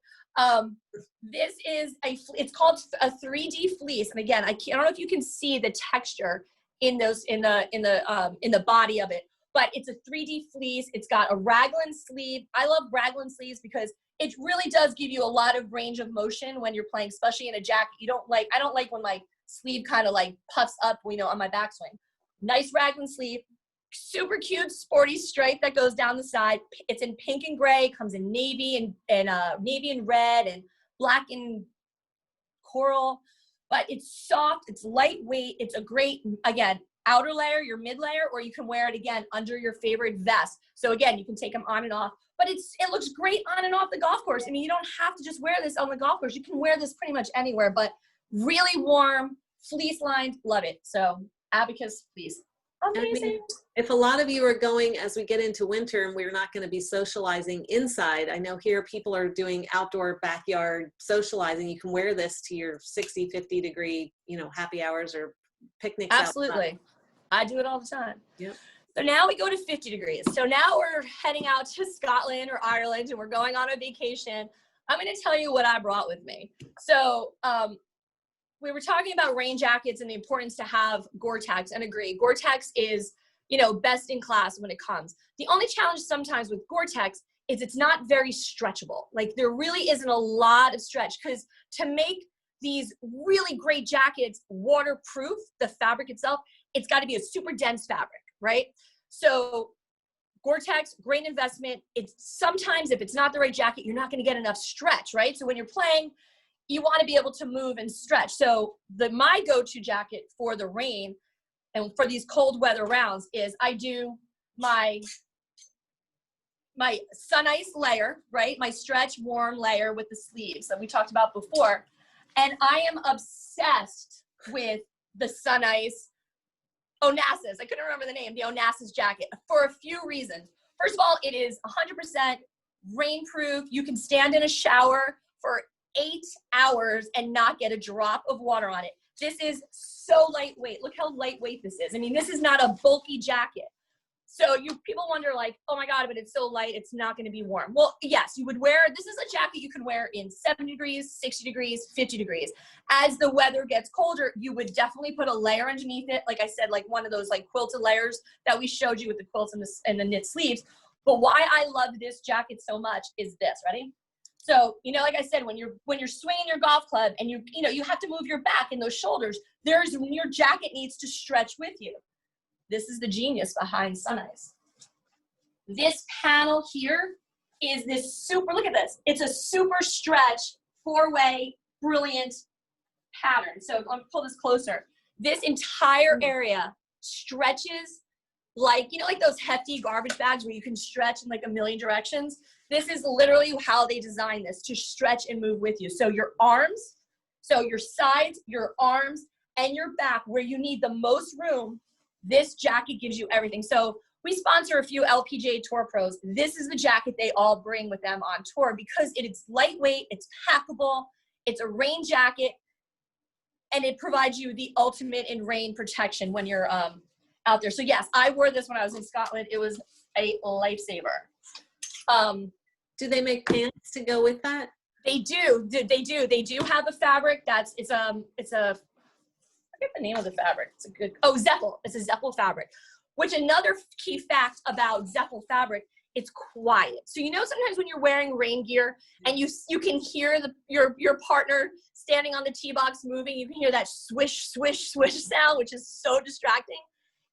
This is it's called a 3D fleece. And again, I don't know if you can see the texture in the body of it, but it's a 3D fleece. It's got a raglan sleeve. I love raglan sleeves because it really does give you a lot of range of motion when you're playing, especially in a jacket. I don't like when my sleeve kind of like puffs up, on my backswing. Nice raglan sleeve, super cute sporty stripe that goes down the side. It's in pink and gray, comes in navy and navy and red and black and coral, but it's soft, it's lightweight. It's a great, again, outer layer, your mid layer, or you can wear it again under your favorite vest. So again, you can take them on and off, but it looks great on and off the golf course. I mean, you don't have to just wear this on the golf course. You can wear this pretty much anywhere, but really warm, fleece lined, love it. So Abacus fleece. Amazing. I mean, if a lot of you are going as we get into winter and we're not going to be socializing inside, I know here people are doing outdoor backyard socializing. You can wear this to your 60, 50 degree, happy hours or picnics. Absolutely. Outside. I do it all the time. Yep. So now we go to 50 degrees. So now we're heading out to Scotland or Ireland and we're going on a vacation. I'm going to tell you what I brought with me. So, we were talking about rain jackets and the importance to have Gore-Tex, and agree. Gore-Tex is, best in class when it comes. The only challenge sometimes with Gore-Tex is it's not very stretchable. Like there really isn't a lot of stretch because to make these really great jackets waterproof, the fabric itself, it's got to be a super dense fabric, right? So Gore-Tex, great investment. It's sometimes if it's not the right jacket, you're not going to get enough stretch, right? So when you're playing, you want to be able to move and stretch. So my go-to jacket for the rain and for these cold weather rounds is I do my Sun Ice layer, right? My stretch warm layer with the sleeves that we talked about before. And I am obsessed with the Sun Ice Onassis. I couldn't remember the name, the Onassis jacket, for a few reasons. First of all, it is 100% rainproof. You can stand in a shower for 8 hours and not get a drop of water on it. This is so lightweight. Look how lightweight this is. I mean, this is not a bulky jacket. So people wonder like, oh my God, but it's so light, it's not going to be warm. Well, yes, this is a jacket you can wear in 70 degrees, 60 degrees, 50 degrees. As the weather gets colder, you would definitely put a layer underneath it. Like I said, like one of those like quilted layers that we showed you with the quilts and the knit sleeves. But why I love this jacket so much is this, ready? So, like I said, when you're swinging your golf club and you have to move your back and those shoulders, your jacket needs to stretch with you. This is the genius behind Sun Ice. This panel here is this super, look at this. It's a super stretch, 4-way, brilliant pattern. So I'm gonna pull this closer. This entire area stretches like, like those hefty garbage bags where you can stretch in like a million directions. This is literally how they designed this, to stretch and move with you. So your arms, so your sides, your arms, and your back, where you need the most room, this jacket gives you everything. So we sponsor a few LPGA Tour pros. This is the jacket they all bring with them on tour because it's lightweight, it's packable, it's a rain jacket, and it provides you the ultimate in rain protection when you're out there. So yes, I wore this when I was in Scotland. It was a lifesaver. Do they make pants to go with that? They do. They do have a fabric that's it's a I forget the name of the fabric. It's a good Zeppel. It's a Zeppel fabric. Which another key fact about Zeppel fabric, it's quiet. So you know sometimes when you're wearing rain gear and you can hear your partner standing on the tee box moving, you can hear that swish swish swish sound, which is so distracting.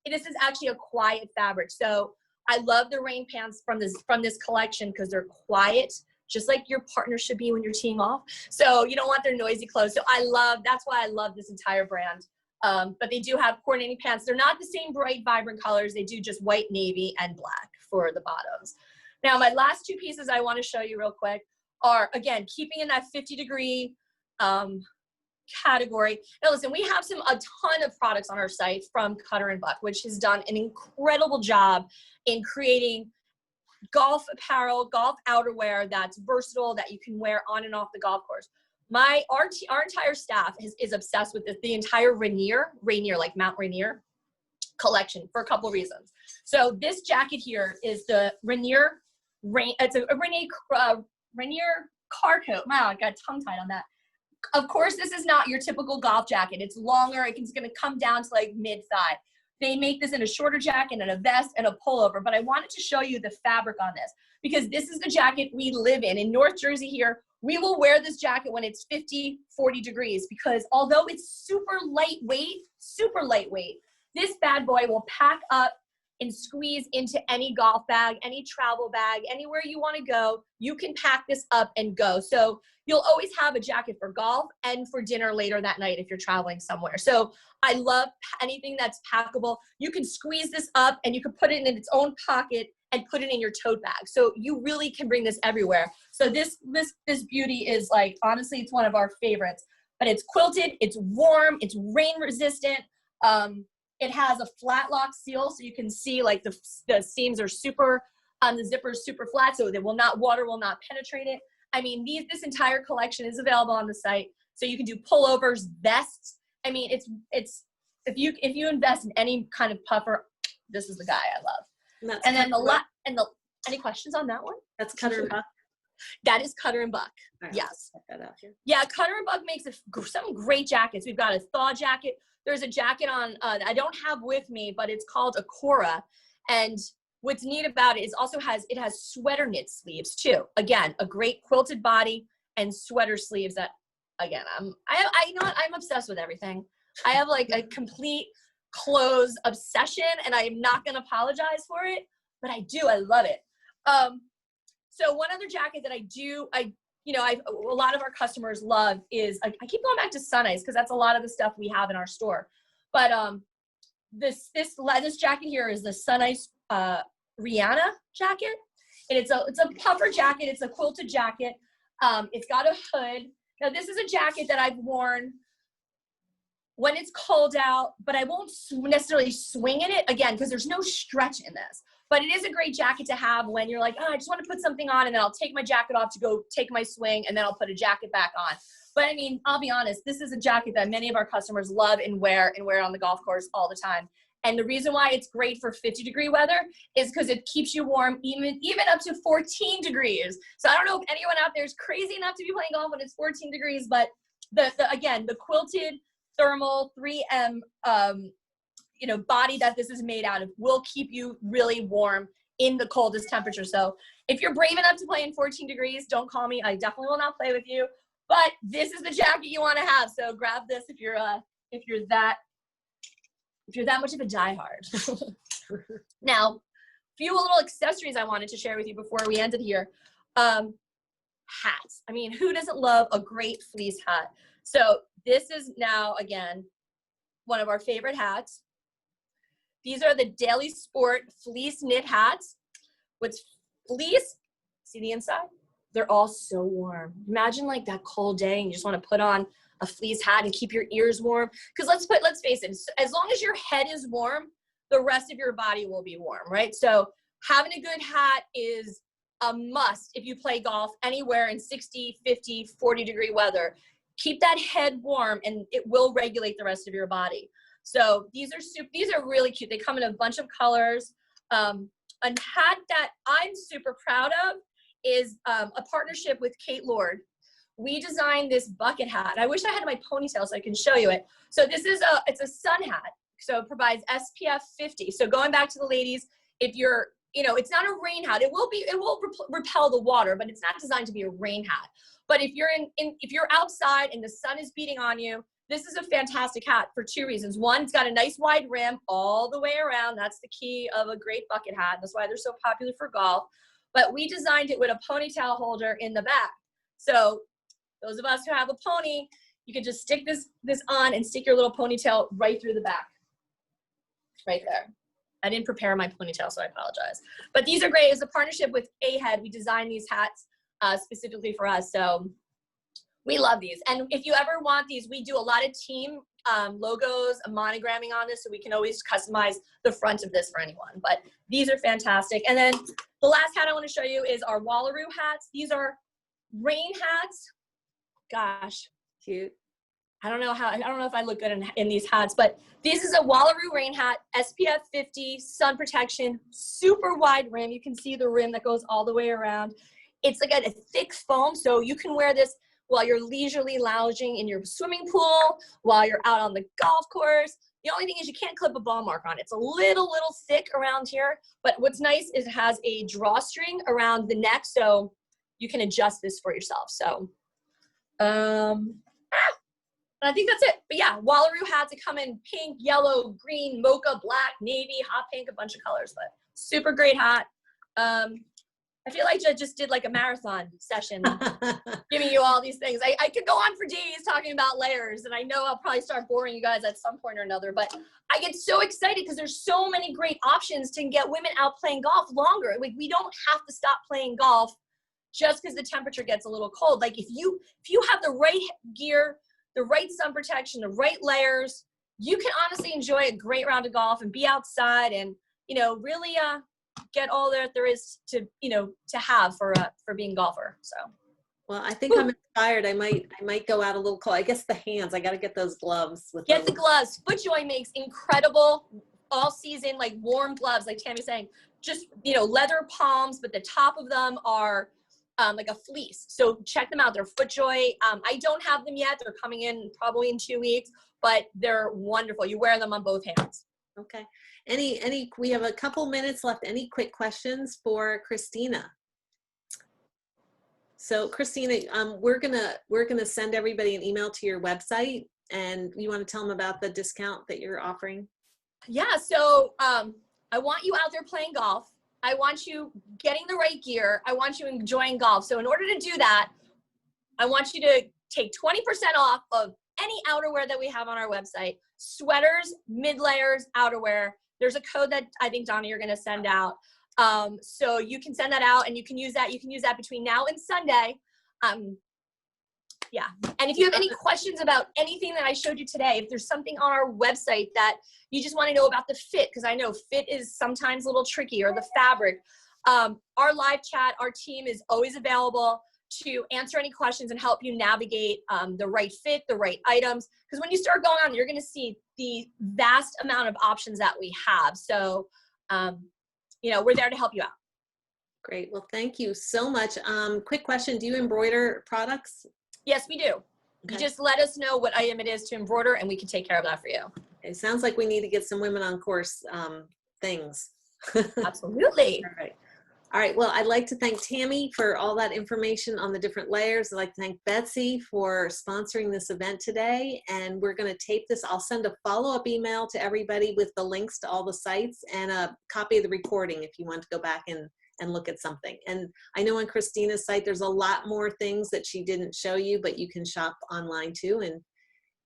This is actually a quiet fabric. So I love the rain pants from this collection because they're quiet, just like your partner should be when you're teeing off. So you don't want their noisy clothes. So that's why I love this entire brand. But they do have coordinating pants. They're not the same bright, vibrant colors. They do just white, navy, and black for the bottoms. Now, my last two pieces I want to show you real quick are, again, keeping in that 50-degree category. Now, listen, we have a ton of products on our site from Cutter & Buck, which has done an incredible job in creating golf apparel, golf outerwear that's versatile, that you can wear on and off the golf course. Our entire staff is obsessed with the entire Rainier, like Mount Rainier collection for a couple of reasons. So this jacket here is the Rainier it's a Rainier car coat. Wow, I got tongue tied on that. Of course, this is not your typical golf jacket. It's longer. It's going to come down to like mid-thigh. They make this in a shorter jacket and a vest and a pullover, but I wanted to show you the fabric on this because this is the jacket we live in. In North Jersey here, we will wear this jacket when it's 50, 40 degrees because although it's super lightweight, this bad boy will pack up and squeeze into any golf bag, any travel bag, anywhere you want to go. You can pack this up and go. So you'll always have a jacket for golf and for dinner later that night if you're traveling somewhere. So I love anything that's packable. You can squeeze this up and you can put it in its own pocket and put it in your tote bag. So you really can bring this everywhere. So this beauty is like, honestly, it's one of our favorites, but it's quilted, it's warm, it's rain resistant. It has a flat lock seal, so you can see like the seams are super, the zipper is super flat, so water will not penetrate it. I mean, this entire collection is available on the site, so you can do pullovers, vests. I mean, it's if you invest in any kind of puffer, this is the guy I love. And then any questions on that one? That's Cutter & Buck. That is Cutter & Buck. Right, yes. check that out here. Yeah, Cutter & Buck makes some great jackets. We've got a thaw jacket. There's a jacket on I don't have with me, but it's called a Cora. And what's neat about it is it has sweater knit sleeves too. Again, a great quilted body and sweater sleeves that, again, you know what? I'm obsessed with everything. I have like a complete clothes obsession and I'm not going to apologize for it, but I love it. So one other jacket that a lot of our customers love is, I keep going back to Sun Ice because that's a lot of the stuff we have in our store. But this jacket here is the Sun Ice Rihanna jacket. And it's a puffer jacket. It's a quilted jacket. It's got a hood. Now this is a jacket that I've worn when it's cold out, but I won't necessarily swing in it, again, because there's no stretch in this. But it is a great jacket to have when you're like, I just want to put something on and then I'll take my jacket off to go take my swing and then I'll put a jacket back on. But I mean, I'll be honest, this is a jacket that many of our customers love and wear on the golf course all the time. And the reason why it's great for 50-degree weather is because it keeps you warm even up to 14 degrees. So I don't know if anyone out there is crazy enough to be playing golf when it's 14 degrees, but the quilted thermal 3M body that this is made out of will keep you really warm in the coldest temperature. So if you're brave enough to play in 14 degrees, don't call me. I definitely will not play with you, but this is the jacket you want to have. So grab this if you're that much of a diehard. Now, a few little accessories I wanted to share with you before we ended here. Hats. I mean, who doesn't love a great fleece hat? So this is now, again, one of our favorite hats. These are the Daily Sport fleece knit hats with fleece. See the inside? They're all so warm. Imagine like that cold day and you just want to put on a fleece hat and keep your ears warm. Because let's face it, as long as your head is warm, the rest of your body will be warm, right? So having a good hat is a must if you play golf anywhere in 60, 50, 40-degree weather. Keep that head warm and it will regulate the rest of your body. So these are really cute. They come in a bunch of colors. A hat that I'm super proud of is a partnership with Kate Lord. We designed this bucket hat. I wish I had my ponytail so I can show you it. So this is it's a sun hat. So it provides SPF 50. So going back to the ladies, if you're, it's not a rain hat. It will repel the water, but it's not designed to be a rain hat. But if you're if you're outside and the sun is beating on you, this is a fantastic hat for two reasons. One, it's got a nice wide rim all the way around. That's the key of a great bucket hat. That's why they're so popular for golf. But we designed it with a ponytail holder in the back. So those of us who have a pony, you can just stick this on and stick your little ponytail right through the back. Right there. I didn't prepare my ponytail, so I apologize. But these are great. It's a partnership with A-Head. We designed these hats specifically for us. So we love these. And if you ever want these, we do a lot of team logos, monogramming on this, so we can always customize the front of this for anyone. But these are fantastic. And then the last hat I want to show you is our Wallaroo hats. These are rain hats. Gosh. Cute. I don't know if I look good in these hats, but this is a Wallaroo rain hat, SPF 50, sun protection, super wide rim. You can see the rim that goes all the way around. It's like a thick foam, so you can wear this while you're leisurely lounging in your swimming pool, while you're out on the golf course. The only thing is you can't clip a ball mark on it. It's a little thick around here, but what's nice is it has a drawstring around the neck, so you can adjust this for yourself. So, I think that's it. But yeah, Wallaroo hats that come in pink, yellow, green, mocha, black, navy, hot pink, a bunch of colors, but super great hat. I feel like I just did like a marathon session giving you all these things. I could go on for days talking about layers, and I know I'll probably start boring you guys at some point or another, but I get so excited because there's so many great options to get women out playing golf longer. Like, we don't have to stop playing golf just because the temperature gets a little cold. Like, if you have the right gear, the right sun protection, the right layers, you can honestly enjoy a great round of golf and be outside and, really get all that there is to have for being a golfer. So, well, I think I'm inspired. I might go out a little cold. I guess the hands, I got to get those gloves. Get the gloves. FootJoy makes incredible all season, like warm gloves, like Tammy's saying, just, leather palms, but the top of them are like a fleece. So check them out. They're FootJoy. I don't have them yet. They're coming in probably in 2 weeks, but they're wonderful. You wear them on both hands. Okay. We have a couple minutes left. Any quick questions for Christina? So Christina, we're gonna send everybody an email to your website, and you want to tell them about the discount that you're offering? Yeah. So I want you out there playing golf. I want you getting the right gear. I want you enjoying golf. So in order to do that, I want you to take 20% off of any outerwear that we have on our website: sweaters, mid-layers, outerwear. There's a code that I think, Donna, you're going to send out. So you can send that out, and you can use that. You can use that between now and Sunday. Yeah. And if you have any questions about anything that I showed you today, if there's something on our website that you just want to know about the fit, because I know fit is sometimes a little tricky, or the fabric, our live chat, our team is always available to answer any questions and help you navigate the right fit, the right items. Because when you start going on, you're going to see the vast amount of options that we have. So, we're there to help you out. Great. Well, thank you so much. Quick question. Do you embroider products? Yes, we do. Okay. You just let us know what item it is to embroider, and we can take care of that for you. It sounds like we need to get some Women on Course things. Absolutely. Perfect. All right. Well, I'd like to thank Tammy for all that information on the different layers. I'd like to thank Betsy for sponsoring this event today. And we're going to tape this. I'll send a follow-up email to everybody with the links to all the sites and a copy of the recording if you want to go back and look at something. And I know on Christina's site, there's a lot more things that she didn't show you, but you can shop online too. And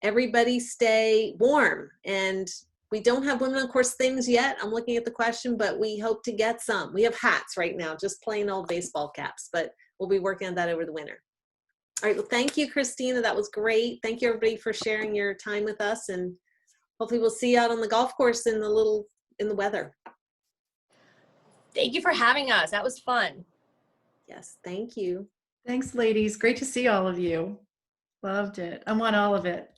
everybody stay warm. And we don't have Women on Course things yet. I'm looking at the question, but we hope to get some. We have hats right now, just plain old baseball caps, but we'll be working on that over the winter. All right. Well, thank you, Christina. That was great. Thank you, everybody, for sharing your time with us. And hopefully we'll see you out on the golf course in in the weather. Thank you for having us. That was fun. Yes, thank you. Thanks, ladies. Great to see all of you. Loved it. I want all of it.